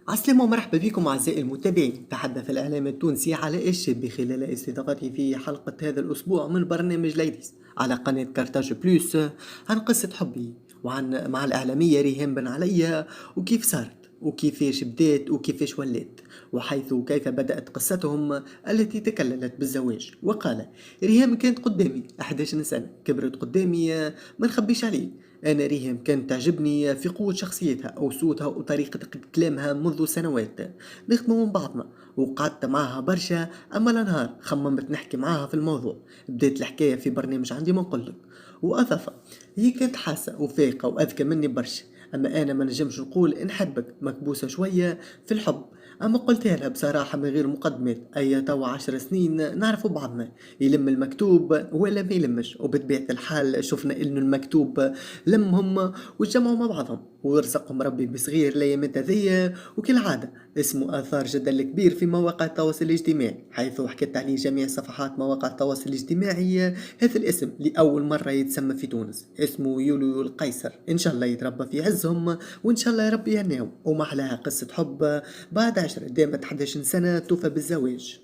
عسلامة ومرحبا بكم أعزائي المتابعين. تحدث الإعلام التونسي علاء الشابي خلال استضافته في حلقة هذا الأسبوع من برنامج ليديس على قناة كارتاج بلوس عن قصة حبي وعن مع الإعلامية ريهام بن عليا، وكيف صارت وكيفاش بدات وكيفاش ولات، وحيث كيف بدأت قصتهم التي تكللت بالزواج. وقال: ريهام كانت قدامي 11 سنة، كبرت قدامي، ما نخبيش عليه. أنا ريهام كانت تعجبني في قوة شخصيتها أو صوتها وطريقة كلامها منذ سنوات. نخدموا من بعضنا وقعدت معها برشا، أما النهار خممت نحكي معاها في الموضوع. بدأت الحكاية في برنامج عندي ما نقولك. وأضاف: هي كانت حاسة وفايقة وأذكى مني برشا، أما أنا ما نجمش نقول نحبك، مكبوسة شوية في الحب. أما قلتها لها بصراحة من غير مقدمات، أي توا 10 سنين نعرفوا بعضنا، يلم المكتوب ولا ما يلمش. وبطبيعة الحال شفنا إنه المكتوب لمهم وتجمعوا مع بعضهم ورزقهم ربي بصغير ليامات هذيا. وكالعادة اسمه آثار جدل كبير في مواقع التواصل الاجتماعي، حيث حكت عليه جميع صفحات مواقع التواصل الاجتماعي. هذا الاسم لأول مرة يتسمى في تونس، اسمه يوليو القيصر. إن شاء الله يتربى في عزهم، وإن شاء الله يا ربي يهنيهم. ومحلاها قصة حب بعد 10 دامت 11 سنة توفى بالزواج.